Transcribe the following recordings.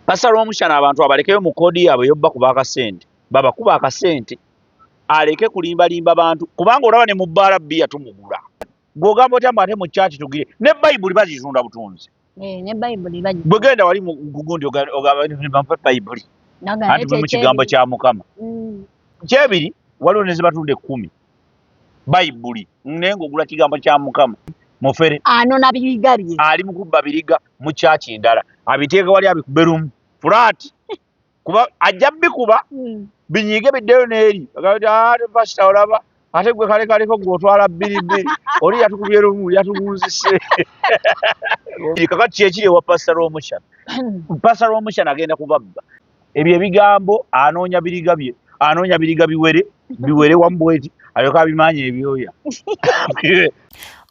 Pastor Omushana abantu abalekeyo mu kodi yaabwe yobba kuba akasente baba kuba akasente aleke kulimbalimba bantu kubanga olaba ne mu bbaala bbiya tumugula gw'ogamba otya ate mu kyaki tugire ne bayibuli bazitunda butunzi ne bayibuli baji bwe genda wali mu gugundi ogamba bayibuli anti mu kigambo kya Mukama kyebiri waliwo ne zibatunda 10 bayibuli naye ng'ogula kigambo kya Mukama mufere anona biriga bye ali mu kubba biriga mu kyaki ndala abiteeka wali abikube lumu flat kuba ajja bikuba binyiige biddeyo n'eri ate pasita olaba ate gwe kalekaleko gw'otwala 2 oli yatukubye lumu yatugunzise kakati kyekiri ewa Pastor Omushana Pastor Omushana agenda kubabba ebyo ebigambo anoonya biriga bye anoonya biriga biwere wambweti alyoka abimanya ebyoya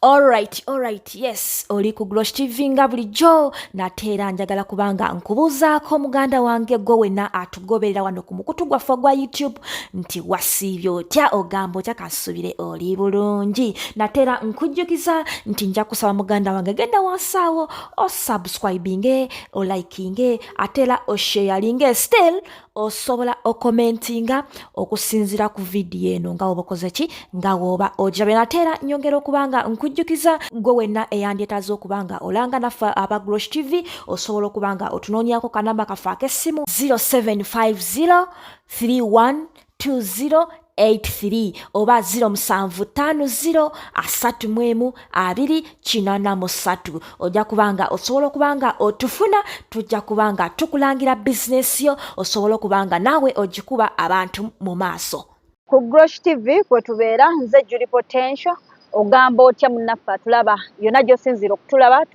Alright, yes, oli ku Glosh TV nga bulijjo nateera njagala kubanga nkubuuzaako muganda wange gwe wenna atugoberera wano ku mukutu gwaffe gwa YouTube nti wasiibye otya ogamba otya kasubire oli bulungi nateera nkujjukiza nti nja kusaba muganda wange genda wansaawo osubscribinge olikinge ateera osharinge still osobola okomentinga okusinzira ku vidiyo eno nga woba okoze ki nga woba ojabe nateera nyongera okubanga nkujjukiza gwe wenna eyandyetaaza okubanga olanga naffe aba Glosh TV osobola okubanga otunoonyako kanamba kaffe ak'essimu 0750312083 oba 0750312083 ojja kubanga osobola okubanga otufuna tujja kubanga tukulangira bizinesi yo osobola okubanga naawe ogikuba abantu mu maaso ku Glosh TV kwe tubeera nze Julie Potential ogamba otya munnaffe atulaba yonna gy'osinzira okutulaba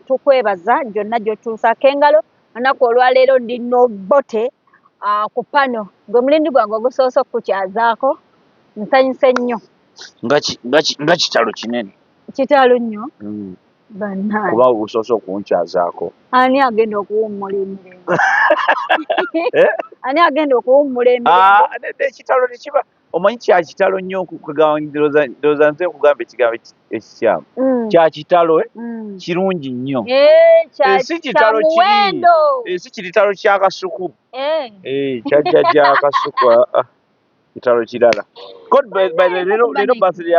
tukwebaza gyonna gy'otuusaako engalo olunaku olwaleero ndi Nobote ku pano gwe mulindi gwange ogusoose okukukyazaako nsanyuse nnyo nga kitalo kinene kitalo nnyo bannaye kuba ogusoose okunkyazaako ani agenda okuwummula emirembe ani agenda okuwummula emirembe ekitalo tekiba omanyi kyakitalo nnyo ndowooza nze nkugamba ekigambo ekikyamu kyakitalo kirungi nnyo si kitalo kiri si kitalo kyakasuku kyajjajja akasuku kitalo kirala leero birthday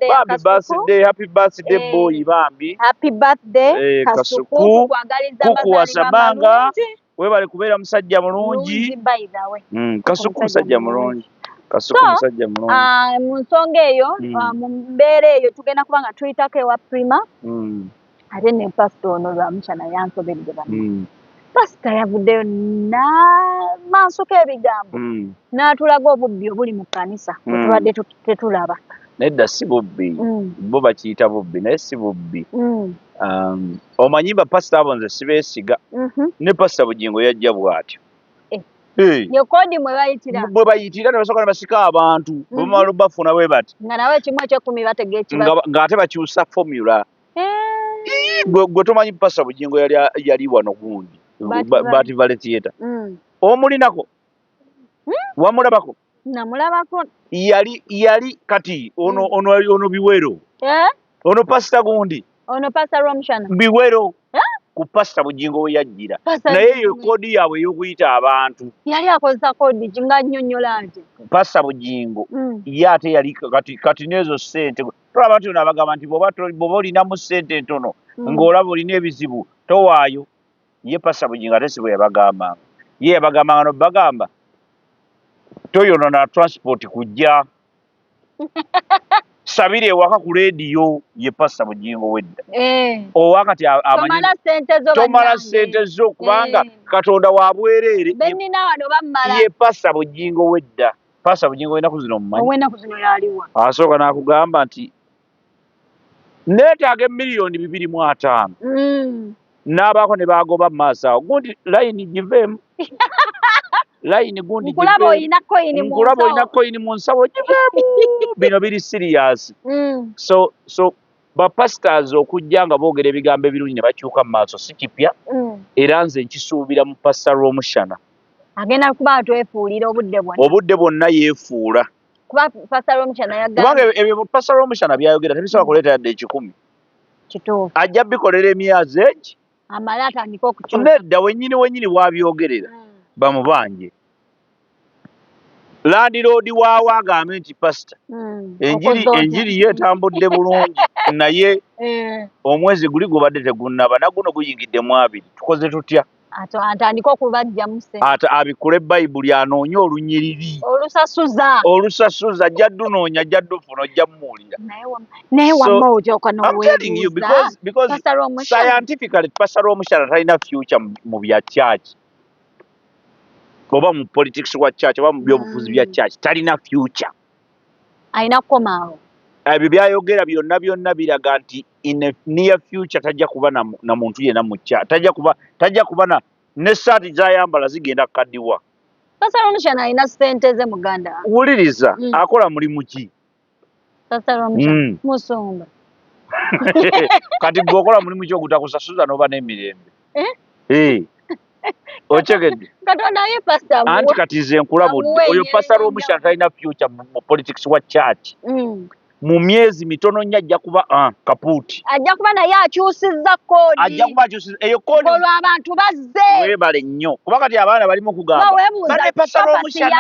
yakasuku happy birthday boy bambi happy birthday kasuku kukuwasabanga webale kubeera musajja mulungi kasuku musajja mulungi mu nsonga eyo mu mbeera eyo tugenda kubanga tuyitako ewa Prima ate ne pasita ono Lwamukyana yansoberedde bano pasita yavuddeyo n'amansuko ebigambo n'atulaga obubbi obuli mu kkanisa bwe tubadde tetulaba nedda si bubbi bo bakiyita bubbi naye si bubbi omanyi bapasita abo nze sibeesiga ne pasita Bugingo yajja bw'atyo yokodi bwe bayitira ne basooka ne basika abantu bwe bamala bafuna bwe bati nga nawe ekimu ekyekumi bategeera ekibazo ng'ate bakyusa formula gwe tomanyi pasita Bugingo yali wano gundi Bati Valley Theatre omulinako wamulabako namulabako yali kati ono biwero ono pasita gundi ono pasita Lwamukyana biwero ku pasita Bugingo we yajjira naye eyo kodi yaabwe ey'okuyita abantu yali akozesa kodi nga nnyonnyola nti pasita Bugingo ye ate yali kati n'ezo ssente tolaba nti ono abagamba nti bw'oba olinamu ssente ntono ng'olaba olina ebizibu towaayo ye pasita Bugingo ate si bwe yabagambanga ye yabagambanga nobagamba toyonona transport kujja sabire ewaka ku leediyo ye pasita Bugingo wedda owa kati tomala ssente zo kubanga Katonda wa bwereere ye pasita Bugingo wedda pasita Bugingo ennaku zino mumanyi asooka n'akugamba nti neetaaga $2,500,000 n'abaako ne bagoba mu maaso awo gundi layini giveemu layini gundi nkulaba olina koyini mu nsawo giveemu bino biri siriyasi so bapasitors okujja nga boogera ebigambo ebirungi ne bakyuka mu maaso si kipya era nze nkisuubira mu pasita Lwamukyana agenda kuba twefuulira obudde bwonna yeefuula kuba pasita Lwamukyana kubanga ebyo pasita Lwamukyana byayogera tebisobola kuleeta yadde 10 kituufu ajja bikolera emyezi egi amale atandika okukyusa nedda wenyini wabyogerera bamubanje landiroodi waawo agambe nti pasita enjiri ye etambudde bulungi naye omwezi guli gubadde tegunnaba naguno guyingidde mu 2 tukoze tutya atandika okubajjamu ate abikule bayibuli anoonye olunyiriri olusasuza ajja ddunoonya ajja ddufuna ojja mmuwulira naye wamma ojooka because scientifically pastor omukyala talina future mu bya church oba mu politics wa church oba mu byobufuzi bya church talina future alina kukomaawo ebyo byayogera byonna biraga nti in a near future tajja kuba na muntu yena mu church tajja kuba n'essaati z'ayambala zigenda kukaddiwa. Pastor Omukyala alina ssente ze muganda wuliriza akola mulimu ki Pastor Omukyala musumba kati gwokola mulimu ki ogutakusasuza n'oba n'emirembe okyegedde Katonda ye pastor anti kati nze nkulabudde oyo Pastor Omukyala talina future mu politics wa church mu myezi mitono nnyo ajja kuba kapuuti ajja kuba naye akyusizza koodi ajja kuba akyusizza eyo koodi olwo abantu bazze weebale nnyo kuba kati abaana balimu okugamba bane Pastor Omukyala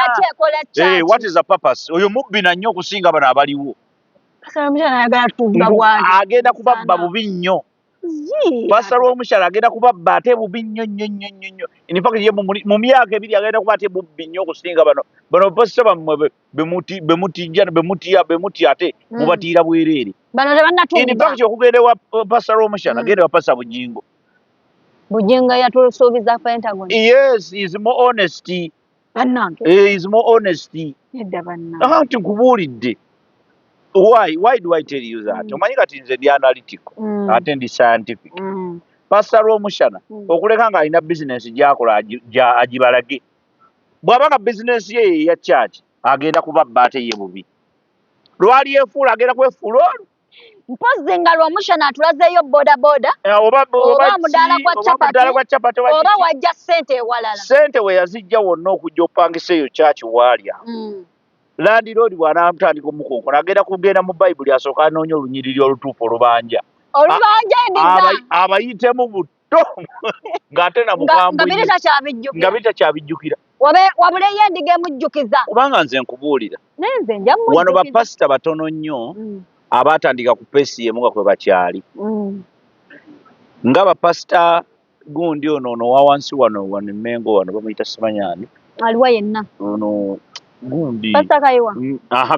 what is the purpose oyo mubbi na nnyo okusinga bano abaliwo Pastor Omukyala ayagala tubba bw'ati agenda kubabba bubi nnyo Pastor Omukyala agenda kubabba ate bubi nnyo in fact ye mu myaka 2 agenda kuba ate bubbi nnyo okusinga bano pastor bammwe bemutya ate mubatiira bwereere bano tebannatuuba in fact okugenda wa Pastor Omukyala agenda wa Pastor Bujingo yatusuubiza Pentagon yes is more honesty bannange is more honesty edda bannange anti nkubuulidde why do I tell you that omanyi kati nze ndi analytical ate ndi scientific Pastor Omukyala okuleka nga alina business gy'akola agibalage bw'abanga business ye ya church agenda kubabba ate ye bubi lwali efuula agenda kwefuula olwo mpozi nga Omukyala atulazeeyo bodaboda oba mudaala gwa capati oba wajja ssente ewalala ssente we yazijja wonna okujja opangisa eyo church waalya landiroodi bw'anaatandika omukonkona agenda kugenda mu bayibuli asooka anoonya olunyiriri olutuufu olubanja abayitemu buto ng'ate na mukambwe nga bitakyabijjukira wabuleyo endiga emujjukiza kubanga nze nkubuulira nenze nja wano bapasita batono nnyo abaatandika ku peesi emu nga kwe bakyali nga bapasita gundi ono wa wansi wano Mengo wano bamuyita simanyani aliwa yenna ono gundi Pastor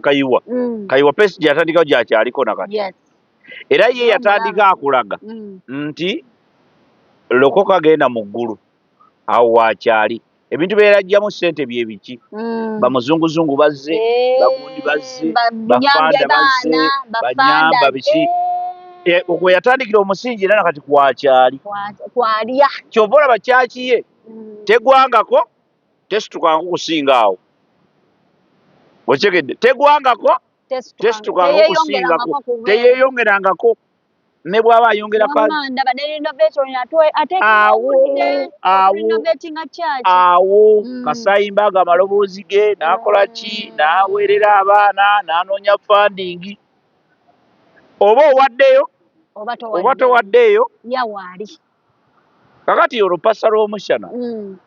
Kayiwa Kayiwa peesi gyatandikawo gyakyaliko nakati era ye yatandika akulaga nti lokoka agenda mu ggulu awo wakyali ebintu byerajjamu ssente bye biki bamuzunguzungu bazze bagundi bazze bafanda bazze banyamba biki ogwe yatandikira omusingi era nakati kwakyali kwalya kyova olaba kyaki ye tegwangako tesitukanko kusinga awo okyegedde tegwangako tesitukanko kusingako teyeyongerangako ne bw'aba ayongera awo Kasayimba amaloboozi ge n'akola ki n'aweerera abaana n'anoonya funding oba owaddeyo oba towaddeyo kakati olwo Pastor Omukyala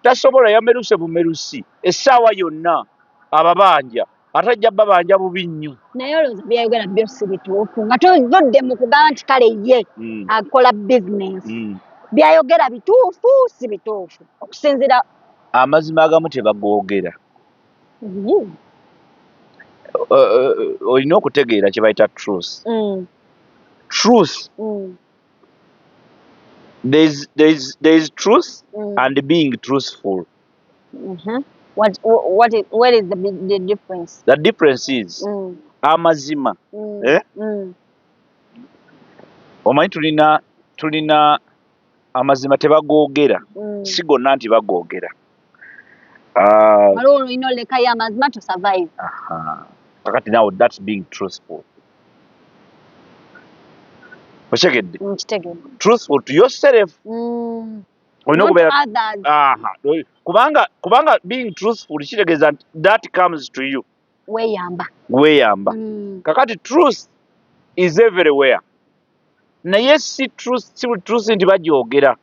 tasobola yameruse bumerusi essaawa yonna ababanja atajja babanja bubi nnyo naye olowooza byayogera byo si bituufu nga tozodde mu kugamba nti kale ye akola bizinesi byayogera bituufu si bituufu okusinziira amazima agamu tebagoogera olina okutegeera kye bayita truth there is truth and being truthful. What is the difference? The difference is amazima omanyi tulina amazima tebagoogera si gonna nti bagoogera waliwo olina olekayo amazima to survive kakati now that's being truthful okyegedde truthful to yourself kubanga being truthful kitegeeza that comes to you weeyamba kakati truth is everywhere naye si truth nti bagyogera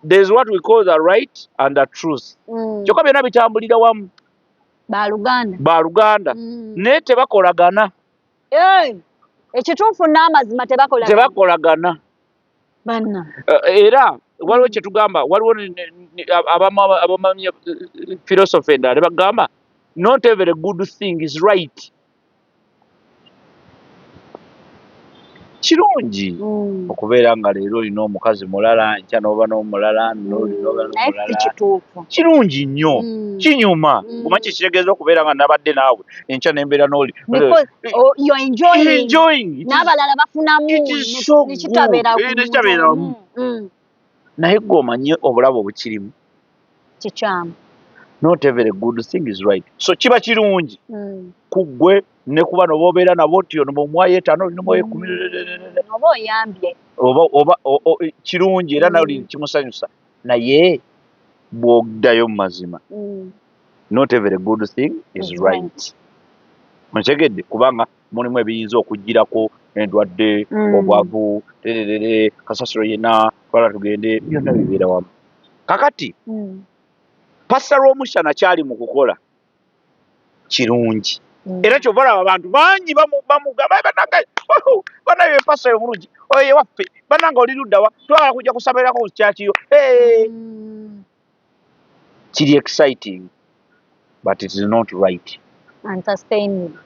there's what we call the right and the truth. Kyokka byonna bitambulira wamu. Baluganda. Naye tebakolagana. Ekituufu n'amazima tebakolagana. Era waliwo kye tugamba, waliwo abamanyi philosophy endala ne bagamba not every good thing is right. Kirungi okubeera nga leero olina omukazi mulala, nkya n'oba n'omulala, kirungi nnyo, kinyuma. Omanyi kitegeeza okubeera nga nabadde naawe enkya n'embeera n'oli n'abalala bafunamu nekitabeeramu. Naye gwe omanyi obulabe obukirimu kikyamu. not every good thing is right. So kiba kirungi ku ggwe ne kuba n'obeera nabo nti ono mu mwayo etaano olina mwayo ekumi oba oyambye oba kirungi era nawe kimusanyusa. Naye bw'oddayo mu mazima not every good thing is right. Ontegedde kubanga mulimu ebiyinza okugirako endwadde, obwavu, kasasiro yenna, twala tugende, byonna bibeera wamu. Kakati Pastor Omushana kyali mu kukola kirungi. Era kyova olaba abantu bangi bamugamba banaye pastor omulungi oye waffe bananga oli ludda wa twala kujja kusaberako ku kyakiyo. Kiri exciting but it is not right and sustainable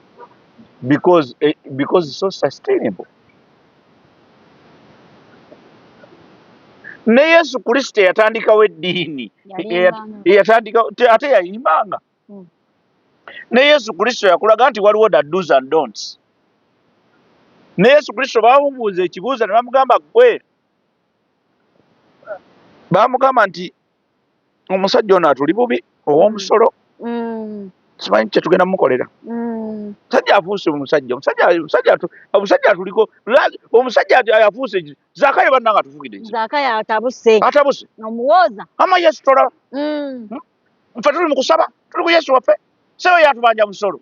because it's so sustainable. Ne Yesu Kristo yatandikawo eddiini yatandika ate yayimbanga. Ne Yesu Kristo yakulaga nti waliwo the do's and don'ts. Ne Yesu Kristo bamubuuza ekibuuzo ne bamugamba gwe, bamugamba nti omusajja ono atuli bubi ow'omusolo simanyi kye tugenda mukolera. Omusajja afuuse omusajja atuliko omusajja yafuuse Zakayo bannanga tufugidde Zakayo atabuse omuwooza ama Yesu tolaba nfe tuli mu kusaba tuli ku Yesu waffe seyo yatubanja musolo.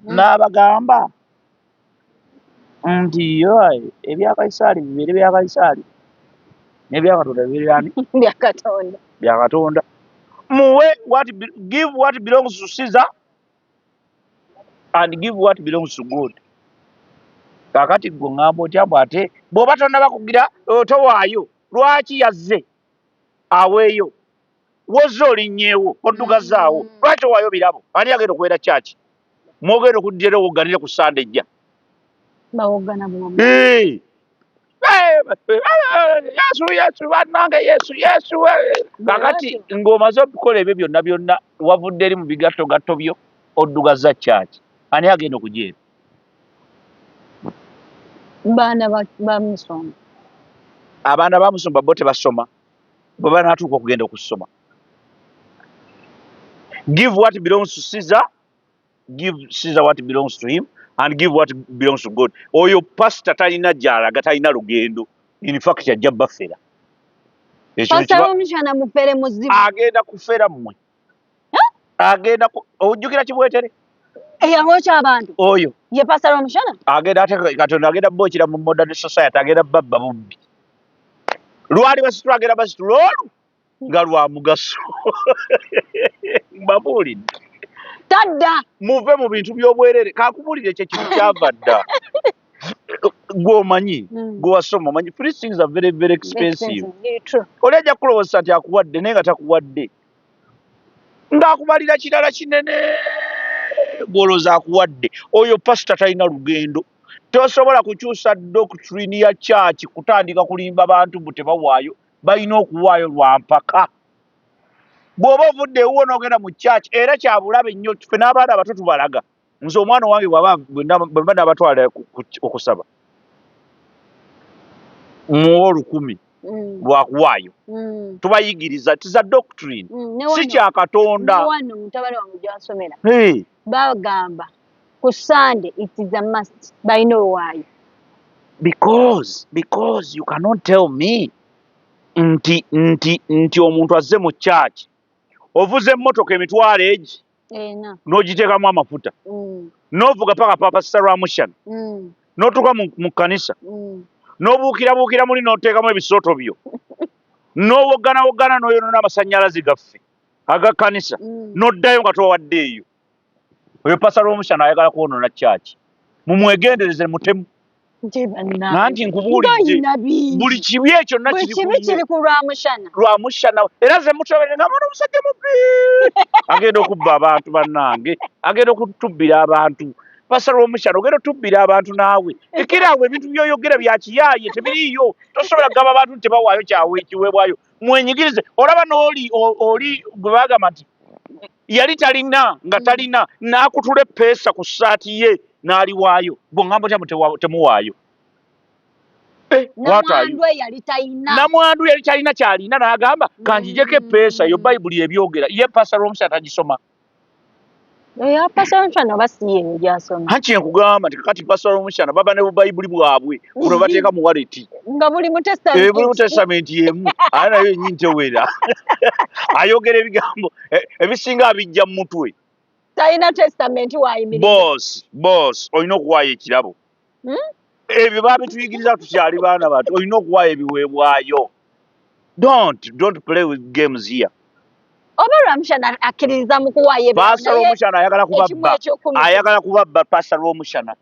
N'abagamba nti ebya Kaisaali bibeere bya Kaisaali n'ebya Katonda bibeere ani bya Katonda. Muwe give what belongs to Caesar and give what belongs to God. Kakati gwe ngamba otya bw'ate bw'oba tonnabakugira towaayo lwaki yazze aweeyo wozze olinnyeewo oddugazaawo lwaki owaayo birabo ani agenda okubeera kyaki mwogenda okuddirawo wogganire ku Sande ejja bawogana bwombi Yesu bannange Yesu kakati ng'omaze okukola ebyo byonna wavudde eri mu bigattogatto byo oddugaza kyaki ani agenda okujeera baana bamusoma abaana bamusoma bo tebasoma bwe banaatuuka okugenda okusoma. Give what belongs to Caesar, give Caesar what belongs to him and give what belongs to God. Oyo pastor talina gy'alaga talina lugendo, in fact ajja bafera. Pastor Omushana mufere muzibu agenda kufera mmwe agenda ojjukira kibwetere eyawookya abantu oyo ye Pastor Omushana agenda ate Katonda agenda bookira mu modern society agenda babba bubbi lwali basitu agenda basitu lwolu nga lwa mugaso mbabuulidde tadda muve mu bintu by'obwerere kakubuulire kye kintu kyava dda gw'omanyi gwe wasoma omanyi free things are very very expensive. Oli ajja kulowooza nti akuwadde naye nga takuwadde ng'akubalira kirala kinene gw'olowooza akuwadde. Oyo pasita talina lugendo tosobola kukyusa doctrine ya church kutandika kulimba bantu mbu tebawaayo balina okuwaayo lwa mpaka. Bw'oba ovudde ewuwo n'ogenda mu church era kyabulabe nnyo ffe n'abaana abato tubalaga nze omwana wange bwe mba n'abatwala okusaba muwa 1000 lwakuwaayo tubayigiriza tiza doctrine si kya Katonda. wano mutabani wange gy'asomera bagamba ku Sunday it is a must balina owaayo because you cannot tell me nti omuntu azze mu church ovuze emmotoka emitwalo egi n'ogiteekamu amafuta n'ovuga paka papa Saramushana n'otuuka mu kkanisa n'obuukirabuukira muli n'oteekamu ebisooto byo n'owogana n'oyonoona amasannyalaze gaffe agakkanisa n'oddayo nga towaddeeyo oyo pasalo omushana ayagala kwonoona kyaki mumwegendereze mutemu nanti nkubuulidde buli kibi ekyo nna kiri ku lwamushana era ze mutobere nga mwana omusajja mubbi agenda okubba abantu bannange agenda okutubbira abantu pasalo omushana ogenda otubbira abantu naawe ekiraawe ebintu byoyogera byakiyaaye tebiriiyo tosobola kugamba abantu nti tebawaayo kiweebwayo mwenyigirize olaba n'oli gwe bagamba nti yali talina nga talina n'akutula epeesa ku ssaati ye n'aliwaayo bwongamba otya temuwaayo namwandu yali talina kyalina n'agamba kanjijeko epeesa yo bayibuli ebyogera ye pasalo omushana tagisoma hanki enkugamba nti kakati pasalo omushana baba ne bubayibuli bwabwe kuno bateeka mu waleti buli mu testamenti yemu ali nayo enyini tewera ayogera ebigambo ebisinga abijja mu mutwe talina testamenti wayimirira boss olina okuwaayo ekirabo ebyo babituyigiriza tukyali baana bato olina okuwaayo ebiweebwayo don't play with games here oba lwamushana akkiririza mu kuwaayo pasalo omushana ayagala kubabba pasalo omushana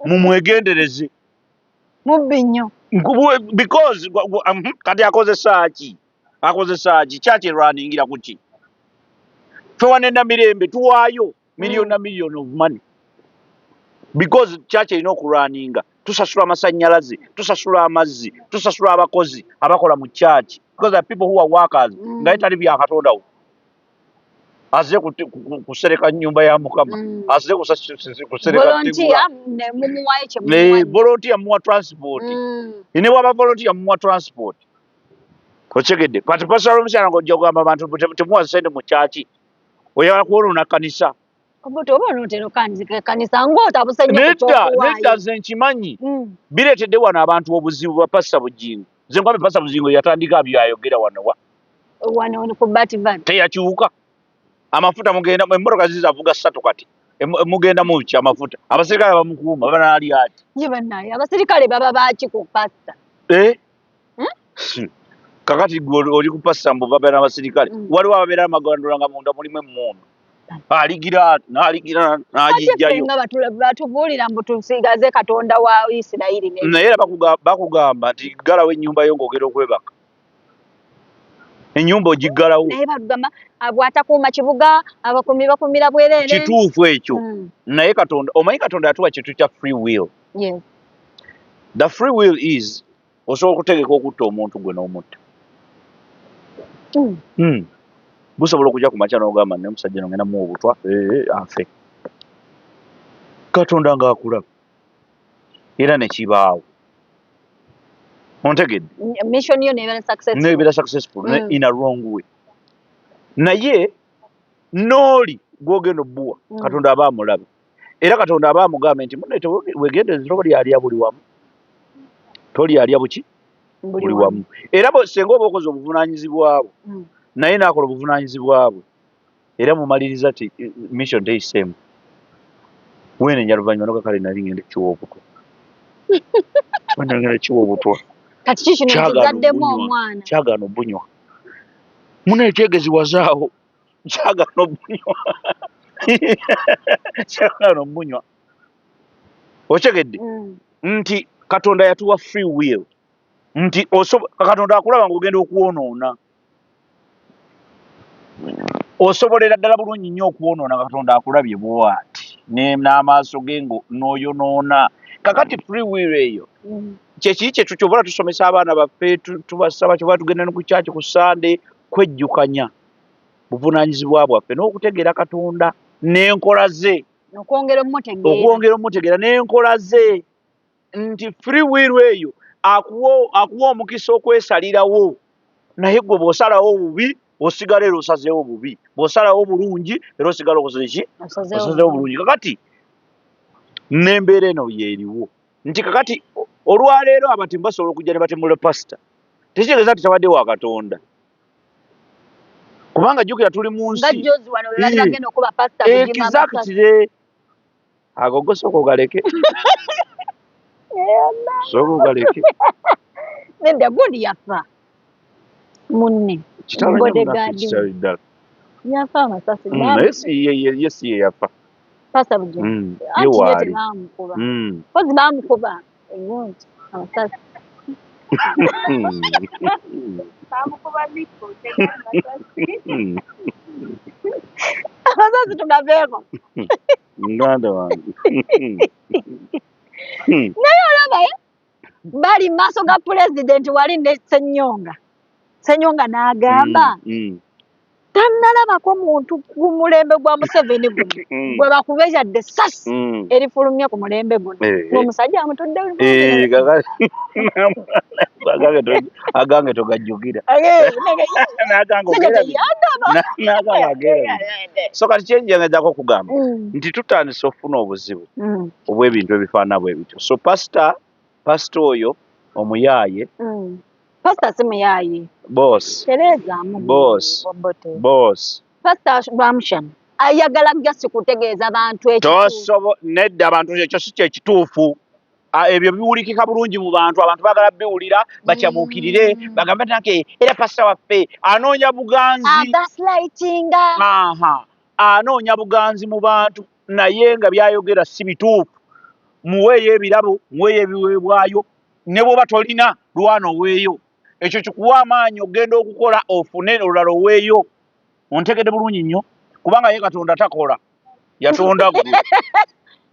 mumwegendereze mubbi nnyo because kati akozesa ki kyaki erwaningira kuki fewanenda mirembe tuwaayo million of money because kyaki erina okulwaninga tusasula amasannyalaze tusasula amazzi tusasula abakozi abakola mu kyaki because the people who are workers nga etali byakatondawo aze kusereka nyumba ya mukama aze kusereka volunteer muwa transport ine waba volunteer muwa transport kochegedde kati pasalo omushana ng'ojja kugamba abantu temuwa sente mu kyaki oyagala kuwonoona kanisa nedda nze nkimanyi bireetedde wano abantu obuzibu bwa pasta bugingo nze nkwambe pasta bugingo yatandika byayogera wano teyakyuka amafuta mugenda emmotoka zizavuga 3 kati mugenda mu ki amafuta abasirikale bamukuuma baba naali ati abasirikale baba baki ku pasta kakati oli ku pasta mbu babeera n'abasirikale waliwo ababeera amagandula nga munda mulimu emmundu aligira n'agijjayo batubuulira mbu tusigaze katonda wa Isirayiri naye era bakugamba nti ggalawo ennyumba yo ng'ogenda okwebaka ennyumba ogiggalawo naye bagamba bw'atakuuma kibuga abakuumi bakumira bwereere kituufu ekyo naye katonda omanyi katonda yatuwa kintu kya free will the free will is osobola okutegeka okutta omuntu gwe n'omutta busobola okujja ku makya n'ogamba ne musajja nogenda mu obutwa afe katonda ng'akulaba era ne kibaawo ontegedde mission yo nebeera successful in a wrong way naye n'oli gwogenda obbuwa katonda aba amulaba era katonda aba amugambe nti munne wegendereze tolyalya buli wamu tolyalya buki buli wamu era senga oba okoze obuvunaanyizibwa bwo naye n'akola obuvunaanyizibwa bwe era mumaliriza ti mission teyiseemu wenenya luvannyuma nogakale nali ngenda ekiwa obutwa ngenda ekiwa obutwa kati kikino kigaddemu omwana kyagaana obunywa muna ekyegeziwazaawo kyagaana obunywa kyagaana obunywa okyegedde nti katonda yatuwa free will nti katonda akulaba ng'ogenda okwonoona osobolera ddala bulungi nnyo okwonoona katonda akulabye bw'ati n'amaaso ge n'oyonoona kakati free will eyo kyekiri kye tukyobola tusomesa abaana baffe tubasaba kyobola tugenda ne ku kyaki ku Sande kwejjukanya buvunaanyizibwa bwaffe n'okutegeera katonda n'enkola ze okwongera omutegeera n'enkola ze nti free will eyo akuwa omukisa okwesalirawo naye gwe bw'osalawo obubi osigala era osazeewo bubi bw'osalawo bulungi era osigala osazeewo bulungi kakati n'embeera eno yeeriwo nti kakati olwaleero abatemu basobola okujja ne batemula pasita tekitegeeza nti tabadde wa katonda kubanga jjukira tuli mu nsi ekizakitire agogo sooka ogaleke sooka ogaleke nedda gundi yafa munne bodyguard kitalo yafa amasasi yes ye yafa pasa bujo anti yete bamukuba kozi bamukuba egonti amasasi bamukuba liko amasasi tugaveko nganda wange naye olaba bali maaso ga president wali ne Ssenyonga n'agamba tannalabako muntu ku mulembe gwa Museveni guno gwe bakuba yadde essasi erifulumye ku mulembe guno ng'omusajja amutudde agange togajjukira so kati kyenjengezako okugamba nti tutandise okufuna obuzibu obw'ebintu ebifaanana bwe bityo so pasita oyo omuyaaye Pastor Simuyaaye. Boss. Tereza Boss. Boss. Pastor Ramshan. Ayagala gasi kutegeeza abantu ekituufu. Tosobo nedda abantu ekyo si kye kituufu. Ebyo biwulikika bulungi mu bantu bagala biwulira bakyamuukirire bagambe nake era pastor waffe anoonya buganzi. Gaslightinga. Anoonya buganzi mu bantu naye nga byayogera si bituufu. Muweeyo ebirabo, muweeyo ebiweebwayo ne bw'oba tolina lwana oweeyo. Ekyo kikuwa amaanyi ogenda okukola ofune olulala oweeyo. Ontegedde bulungi nnyo kubanga ye Katonda takola yatonda gwe.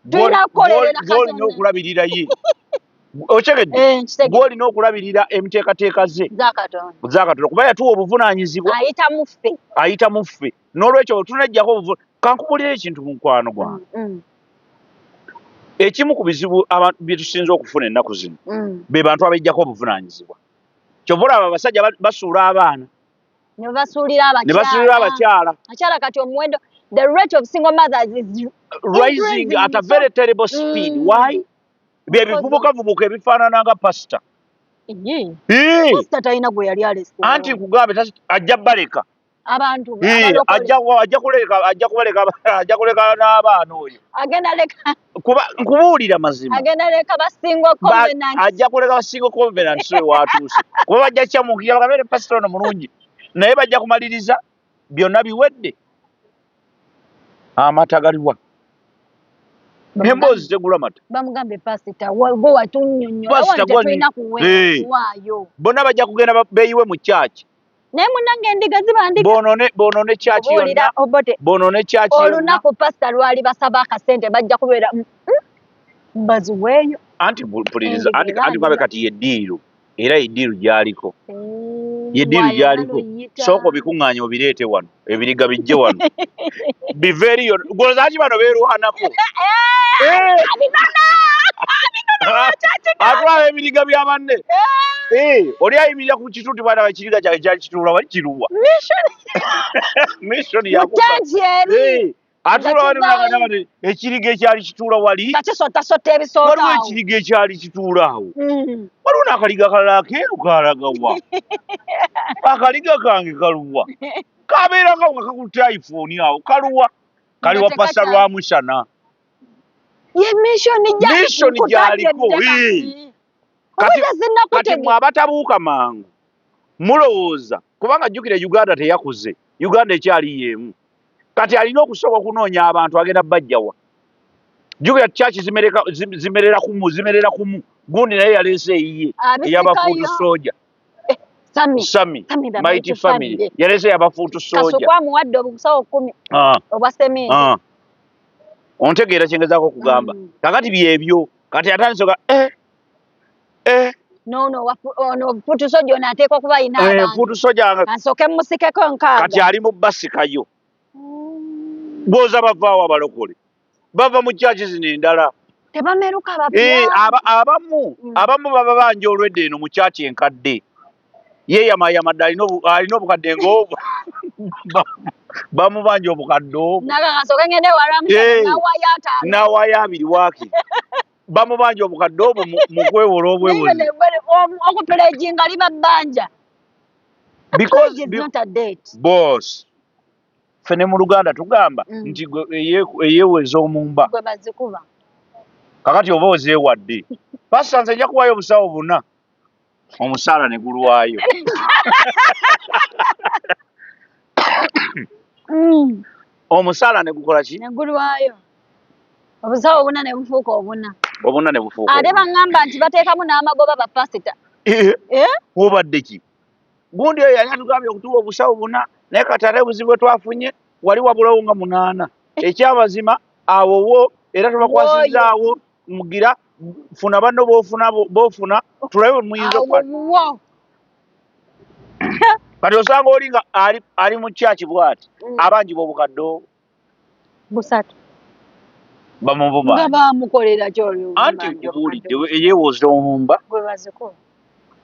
Gw'olina okulabirira ye. Otegedde gw'olina okulabirira emiteekateeka ze za Katonda kuba yatuwa obuvunaanyizibwa ayita mu ffe n'olwekyo tunajjako obuvunaanyizibwa. Kankubulira ekintu mu mukwano gwange. Ekimu ku bizibu bye tusinza okufuna ennaku zino be bantu abajjako obuvunaanyizibwa. Kyova olaba abasajja basuula abaana ne basuulira abakyala. Akyala kati omuwendo the rate of single mothers is rising at a very terrible speed. Why? Bye bivubukavubuka ebifaanana nga pasita. Pasita talina gwe yali alese. Anti kugambe ajja baleka abantu ajja kuleka n'abaana oyo agenda leka kuba nkubuulira mazima agenda leka basingo covenant ajja kuleka basingo covenant so watuuse kuba bajja kyamukira bagambe pastor ono mulungi naye bajja kumaliriza byonna biwedde amata galiwa emboozi tegula mata bamugambe pastor gwe watunnyonnyola wante tulina kuwaayo bonna bajja kugenda beeyiwe mu kyaki naye munange endiga zibandika bonone kyaki yonna bonone kyaki yonna olunaku pasita lwali basaba akasente bajja kubeera baziweeyo anti puliriza anti babe kati yeddiiru era yeddiiru gyaliko yeddiiru gyaliko sooka obikuŋŋaanya obireete wano ebiriga bijje wano biveriyo gozaki bano beerwanako atwala ebiriga bya banne oli ayimirira ku kituuti bwana bakiriga kyake kyali kituula wali kiruwa mission yakuba atula wali ekiriga ekyali kituula wali waliwo ekiriga ekyali kituula awo waliwo n'akaliga akalala akeeru kalagawa akaliga kange kaluwa kabeeranga nga kakutte iPhone awo kaluwa kaliwa pasa lwa musana mission gyaliko kati mwe abatabuuka mangu mulowooza kubanga jjukira Uganda teyakuze Uganda ekyali yeemu kati alina okusobola okunoonya abantu agenda bajjawa jjukira kyaki zimerera kumu gundi naye yaleese eyiye eyabafuutu soja Sami Mighty Family yaleese yabafuutu soja kasukwamuwadde obusawo 10 obwa sementi ontegeera kyengezaako okugamba kakati byebyo kati atandisoka ono fuutu soja ono ateekwa kuba ayina abantu fuutu soja ansooke musikeko nkaaga kati ali mu basikayo bwoza bavaawo abalokole bava mu kyaki zino endala tebameruka abamu baba banja olwedde eno mu kyaki enkadde yeyamayama dde alina obukadde ng'obwo bamubanja obukadde obwo nawayo 2 waaki bamubanja obukadde obwo mu kwewola obwewozi okupereginga liba bbanja boss fene mu Luganda tugamba nti eyeeweza omumba kakati oba ozeewadde pasita nze nja kuwaayo obusawo 4 omusaala ne gulwayo Omusala ne gukola ki? Ne gulwayo. Obusawo obuna ne bufuuka obuna. Obuna ne bufuuka. Ate baŋŋamba nti bateekamu n'amagoba bapasita. Obadde ki? Gundi oyo yali atugambye okutuwa obusawo buna naye kati ate obuzibu bwe twafunye wali wabulawo nga 8. Ekyamazima awo wo era tubakwasizzaawo mugira funa banno b'ofuna tulabe muyinza okukwata. Kati osanga oli nga ali mu kyaki bw'ati abangi b'obukadde busatu bamuvuma nga bamukolera kyolyo anti nkubuulidde eyeewooza omumba gwe baziko.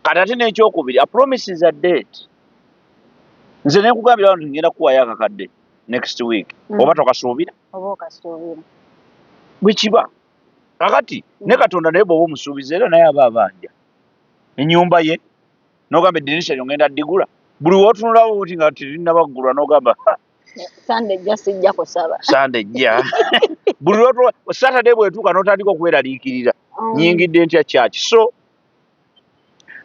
kati ate n'ekyokubiri a promise is a date. Nze ne nkugambira wano ngenda kuwaayo akakadde next week oba tokasuubira oba okasuubira bwe kiba kakati ne Katonda naye bw'oba omusuubiza era naye aba abanja ennyumba ye n'ogamba eddirisha lyo ngenda ddigula buli wootunulawo oti nga terinnabagulwa n'ogamba sande ejja sijja kusaba sande ejja buli lwotunula Saturday bw'etuuka n'otandika okweraliikirira nnyingidde ntya kyaki. So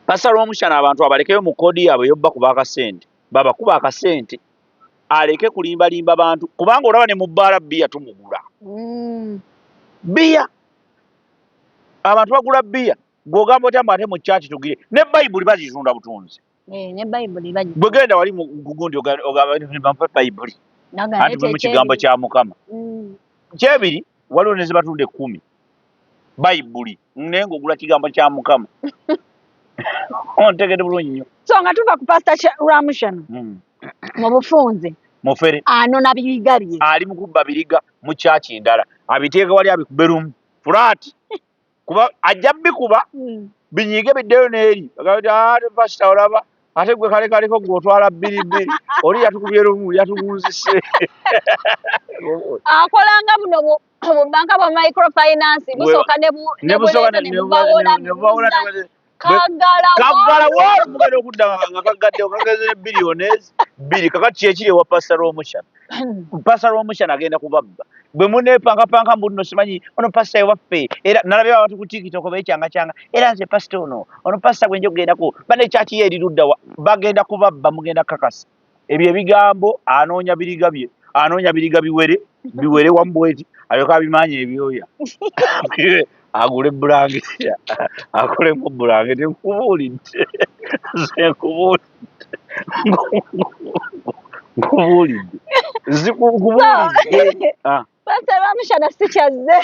Pastor Omushana abantu abalekeyo mu koodi yaabwe yobba kuba akasente babakuba akasente aleke kulimbalimba bantu kubanga olaba ne mu bbaala bbiya tumugula bbiya abantu bagula bbiya gw'ogamba otya mbu ate mu kyaki tugire ne bayibuli bazitunda butunzi ne bayibuli bwe genda wali mu gundi ogamba bayibuli anti bwe mu kigambo kya Mukama. Kyebiri waliwo ne ze batunda 10 bayibuli naye ng'ogula kigambo kya Mukama. Ontegedde bulungi nnyo. So nga tuva ku Pastor Ramushana mu bufunze mufere anona biriga bye ali mu kubba biriga mu kyaki ndala abiteeka wali abikube lumu flat kuba ajja bikuba binyiige biddeyo n'eri ate pasita olaba ate gwe kale kaliko gw'otwala 2 oli yatukubye lumu yatugunzise akolanga buno banka bwa microfinance busooka ne bubawola Kagala wala mugenda okudda nga kagadde okageze biliyoni 2 kakati kyekiri ewa Pastor Omushana. Pastor Omushana agenda kubabba bwe muneepankapanka mbuno simanyi ono pastor waffe era nalabye abantu ku TikTok beekyanga era nze pastor ono pastor gwe njogendako bane kyaki ye erirudda bagenda kubabba mugenda kakasa ebyo ebigambo anoonya biriga biwere wambweti alyoka abimanya ebyoya agule bulangeti akolemu bulangeti nkubuulidde nkubuulidde Pastor Ramushana sikyazze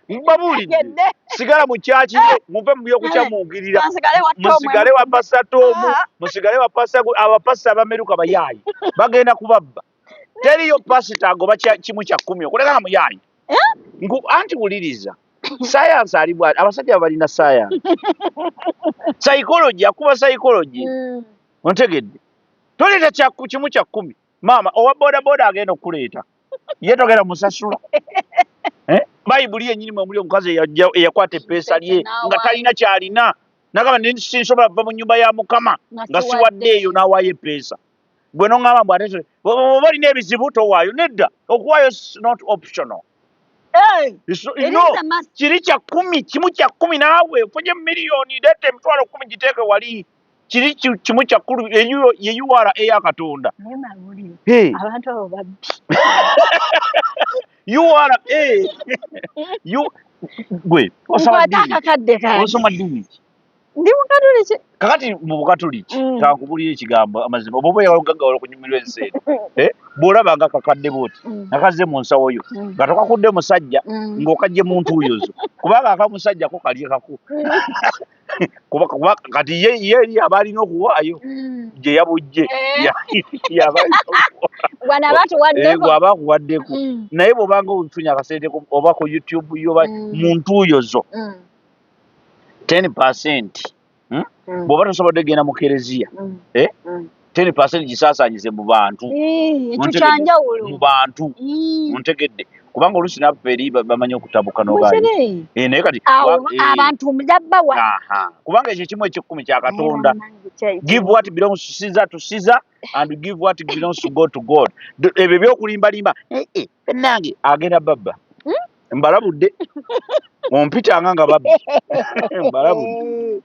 mbabuulidde sigala mu kyaki muve mu by'okukyamuukirira musigale wa Pastor Tomu musigale wa abapasita abameruka bayaayi bagenda kubabba teriyo pasita agoba kimu kya 10 okulekana muyaayi anti wuliriza sayansi ali bwati abasajja balina sayansi psychology akuba psychology ontegedde toleeta kimu kya 10 maama owa bodaboda agenda okuleeta ye togenda musasula bayibuli yennyini mwemuli omukazi eyakwata epeesa lye nga talina kyalina nagamba sinsobola kuva mu nnyumba ya Mukama nga siwadde eyo n'awaayo epeesa gwe noŋŋamba mbu ate oba olina ebizibu towaayo nedda okuwaayo not optional. Kiri kya 10 kimu kya 10 naawe ofunye miliyoni leeta emitwalo 10 giteeke wali kiri kimu kya 10 ye URA eya Katonda abantu abo babbi URA gwe osoma ddiini ndi Mukatuliki kakati mu Bukatuliki kankubulira ekigambo amazima oba oyagala okugaggawala okunyumirwa enseera bw'olaba nga kakadde booti nakazze mu nsawo yo nga tokakudde musajja ng'okajje mu ntuuyozo kubanga akamusajja ko kalye kaku kuba kati ye eri aba alina okuwaayo gye yabujje aba akuwaddeko naye bw'obanga ofunye akasente oba ku YouTube yo mu ntuuyozo 10% bw'oba tosobodde genda mu kereziya 10% gisaasaanyize mu bantu mu bantu ontegedde kubanga oluusi naffe eri bamanyi okutabuka n'ogaali naye kati abantu mujabbawa kubanga ekyo kimu eky'ekkumi kya Katonda give what belongs to Caesar to Caesar and give what belongs to God to God. Ebyo by'okulimbalimba bennange agenda babba mbalabudde ompitanga nga babbi mbalabudde